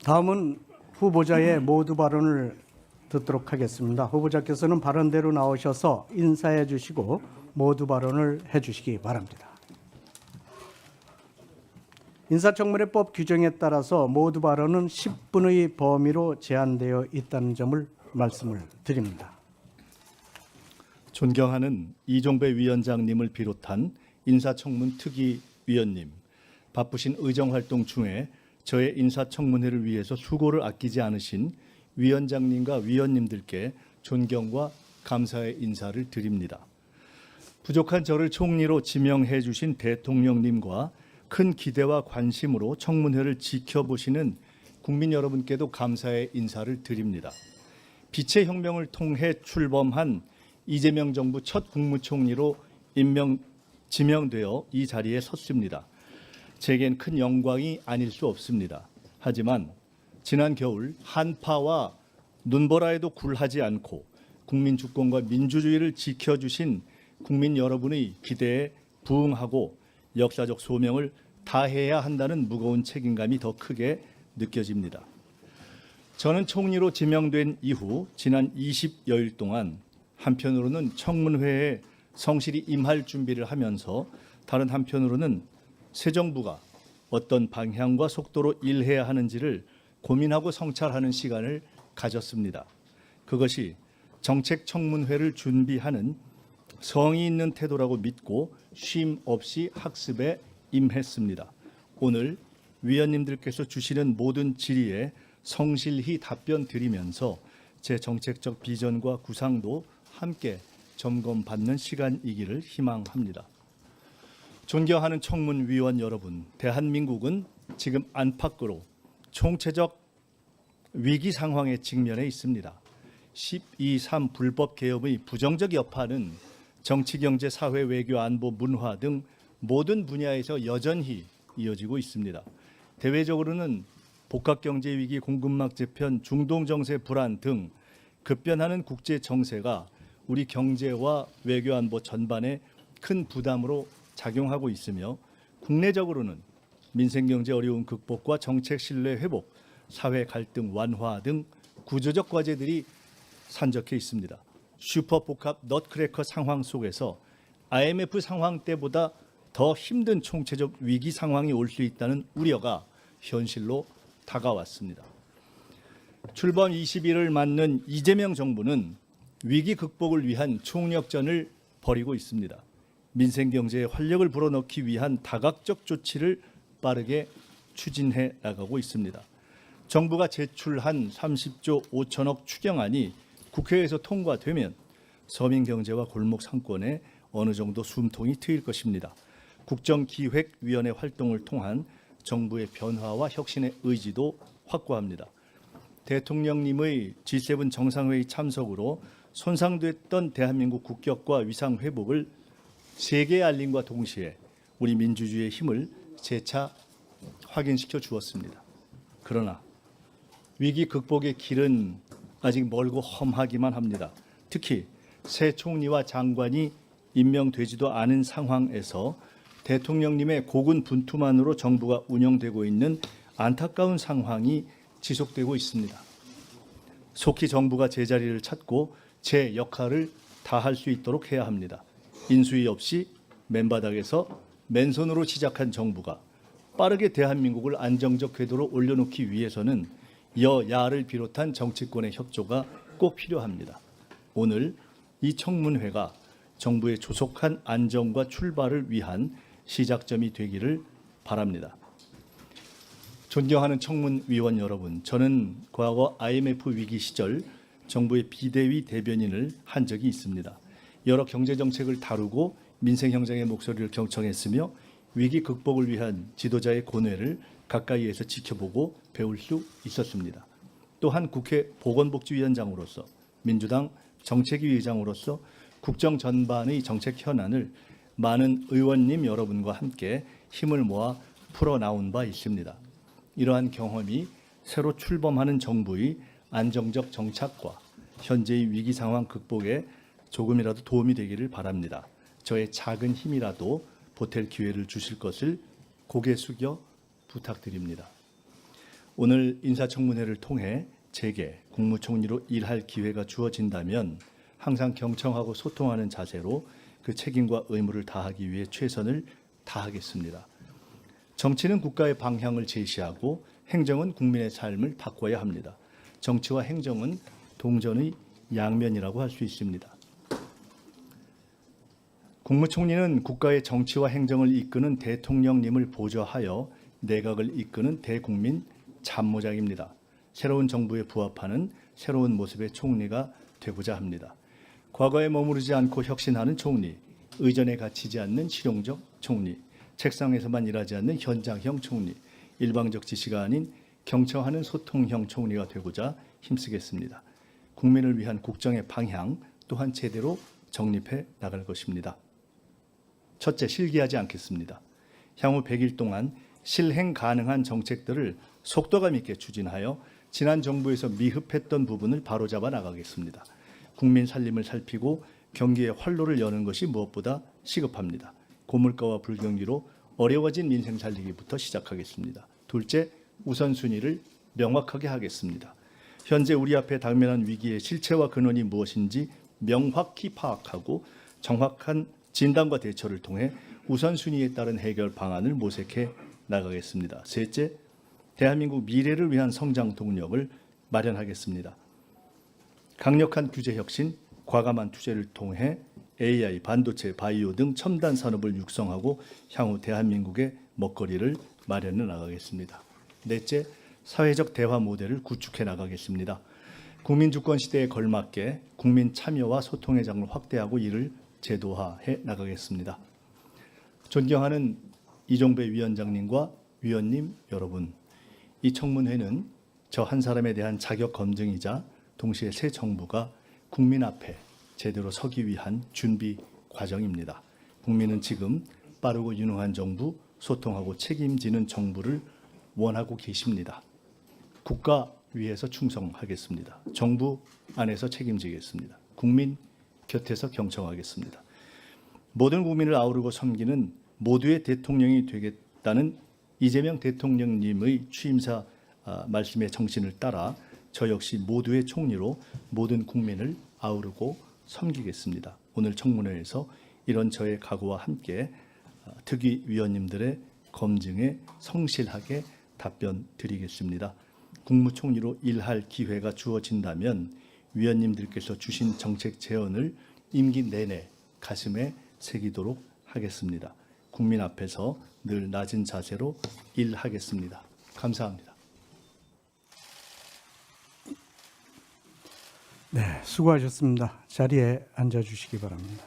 다음은 후보자의 모두 발언을 듣도록 하겠습니다. 후보자께서는 발언대로 나오셔서 인사해 주시고 모두 발언을 해 주시기 바랍니다. 인사청문회법 규정에 따라서 모두 발언은 10분의 범위로 제한되어 있다는 점을 말씀을 드립니다. 존경하는 이종배 위원장님을 비롯한 인사청문 특위위원님, 바쁘신 의정활동 중에 저의 인사청문회를 위해서 수고를 아끼지 않으신 위원장님과 위원님들께 존경과 감사의 인사를 드립니다. 부족한 저를 총리로 지명해 주신 대통령님과 큰 기대와 관심으로 청문회를 지켜보시는 국민 여러분께도 감사의 인사를 드립니다. 빛의 혁명을 통해 출범한 이재명 정부 첫 국무총리로 지명되어 이 자리에 섰습니다. 제겐 큰 영광이 아닐 수 없습니다. 하지만 지난 겨울 한파와 눈보라에도 굴하지 않고 국민 주권과 민주주의를 지켜주신 국민 여러분의 기대에 부응하고 역사적 소명을 다해야 한다는 무거운 책임감이 더 크게 느껴집니다. 저는 총리로 지명된 이후 지난 20여일 동안 한편으로는 청문회에 성실히 임할 준비를 하면서 다른 한편으로는 새 정부가 어떤 방향과 속도로 일해야 하는지를 고민하고 성찰하는 시간을 가졌습니다. 그것이 정책 청문회를 준비하는 성의 있는 태도라고 믿고 쉼 없이 학습에 임했습니다. 오늘 위원님들께서 주시는 모든 질의에 성실히 답변 드리면서 제 정책적 비전과 구상도 함께 점검받는 시간이기를 희망합니다. 존경하는 청문위원 여러분, 대한민국은 지금 안팎으로 총체적 위기 상황에 직면해 있습니다. 12.3 불법 개혁의 부정적 여파는 정치, 경제, 사회, 외교, 안보, 문화 등 모든 분야에서 여전히 이어지고 있습니다. 대외적으로는 복합경제 위기, 공급망 재편, 중동 정세 불안 등 급변하는 국제 정세가 우리 경제와 외교, 안보 전반에 큰 부담으로 작용하고 있으며, 국내적으로는 민생 경제 어려움 극복과 정책 신뢰 회복, 사회 갈등 완화 등 구조적 과제들이 산적해 있습니다. 슈퍼 복합 넛크래커 상황 속에서 IMF 상황 때보다 더 힘든 총체적 위기 상황이 올 수 있다는 우려가 현실로 다가왔습니다. 출범 20일을 맞는 이재명 정부는 위기 극복을 위한 총력전을 벌이고 있습니다. 민생 경제에 활력을 불어넣기 위한 다각적 조치를 빠르게 추진해 나가고 있습니다. 정부가 제출한 30조 5천억 추경안이 국회에서 통과되면 서민 경제와 골목 상권에 어느 정도 숨통이 트일 것입니다. 국정기획위원회 활동을 통한 정부의 변화와 혁신의 의지도 확고합니다. 대통령님의 G7 정상회의 참석으로 손상됐던 대한민국 국격과 위상 회복을 세계에 알림과 동시에 우리 민주주의의 힘을 재차 확인시켜 주었습니다. 그러나 위기 극복의 길은 아직 멀고 험하기만 합니다. 특히 새 총리와 장관이 임명되지도 않은 상황에서 대통령님의 고군분투만으로 정부가 운영되고 있는 안타까운 상황이 지속되고 있습니다. 속히 정부가 제자리를 찾고 제 역할을 다할 수 있도록 해야 합니다. 인수위 없이 맨바닥에서 맨손으로 시작한 정부가 빠르게 대한민국을 안정적 궤도로 올려놓기 위해서는 여야를 비롯한 정치권의 협조가 꼭 필요합니다. 오늘 이 청문회가 정부의 조속한 안정과 출발을 위한 시작점이 되기를 바랍니다. 존경하는 청문위원 여러분, 저는 과거 IMF 위기 시절 정부의 비대위 대변인을 한 적이 있습니다. 여러 경제정책을 다루고 민생 형성의 목소리를 경청했으며 위기 극복을 위한 지도자의 고뇌를 가까이에서 지켜보고 배울 수 있었습니다. 또한 국회 보건복지위원장으로서 민주당 정책위 의장으로서 국정 전반의 정책 현안을 많은 의원님 여러분과 함께 힘을 모아 풀어나온 바 있습니다. 이러한 경험이 새로 출범하는 정부의 안정적 정착과 현재의 위기 상황 극복에 조금이라도 도움이 되기를 바랍니다. 저의 작은 힘이라도 보탤 기회를 주실 것을 고개 숙여 부탁드립니다. 오늘 인사청문회를 통해 제게 국무총리로 일할 기회가 주어진다면 항상 경청하고 소통하는 자세로 그 책임과 의무를 다하기 위해 최선을 다하겠습니다. 정치는 국가의 방향을 제시하고 행정은 국민의 삶을 바꿔야 합니다. 정치와 행정은 동전의 양면이라고 할 수 있습니다. 국무총리는 국가의 정치와 행정을 이끄는 대통령님을 보좌하여 내각을 이끄는 대국민 참모장입니다. 새로운 정부에 부합하는 새로운 모습의 총리가 되고자 합니다. 과거에 머무르지 않고 혁신하는 총리, 의전에 갇히지 않는 실용적 총리, 책상에서만 일하지 않는 현장형 총리, 일방적 지시가 아닌 경청하는 소통형 총리가 되고자 힘쓰겠습니다. 국민을 위한 국정의 방향 또한 제대로 정립해 나갈 것입니다. 첫째, 실기하지 않겠습니다. 향후 100일 동안 실행 가능한 정책들을 속도감 있게 추진하여 지난 정부에서 미흡했던 부분을 바로잡아 나가겠습니다. 국민 살림을 살피고 경기의 활로를 여는 것이 무엇보다 시급합니다. 고물가와 불경기로 어려워진 민생 살리기부터 시작하겠습니다. 둘째, 우선순위를 명확하게 하겠습니다. 현재 우리 앞에 당면한 위기의 실체와 근원이 무엇인지 명확히 파악하고 정확한 진단과 대처를 통해 우선순위에 따른 해결 방안을 모색해 나가겠습니다. 셋째, 대한민국 미래를 위한 성장 동력을 마련하겠습니다. 강력한 규제 혁신, 과감한 투자를 통해 AI, 반도체, 바이오 등 첨단 산업을 육성하고 향후 대한민국의 먹거리를 마련해 나가겠습니다. 넷째, 사회적 대화 모델을 구축해 나가겠습니다. 국민 주권 시대에 걸맞게 국민 참여와 소통의 장을 확대하고 이를 제도화해 나가겠습니다. 존경하는 이종배 위원장님과 위원님 여러분, 이 청문회는 저 한 사람에 대한 자격 검증이자 동시에 새 정부가 국민 앞에 제대로 서기 위한 준비 과정입니다. 국민은 지금 빠르고 유능한 정부, 소통하고 책임지는 정부를 원하고 계십니다. 국가 위에서 충성하겠습니다. 정부 안에서 책임지겠습니다. 국민 곁에서 경청하겠습니다. 모든 국민을 아우르고 섬기는 모두의 대통령이 되겠다는 이재명 대통령님의 취임사 말씀의 정신을 따라 저 역시 모두의 총리로 모든 국민을 아우르고 섬기겠습니다. 오늘 청문회에서 이런 저의 각오와 함께 특위 위원님들의 검증에 성실하게 답변 드리겠습니다. 국무총리로 일할 기회가 주어진다면 위원님들께서 주신 정책 제언을 임기 내내 가슴에 새기도록 하겠습니다. 국민 앞에서 늘 낮은 자세로 일하겠습니다. 감사합니다. 네, 수고하셨습니다. 자리에 앉아주시기 바랍니다.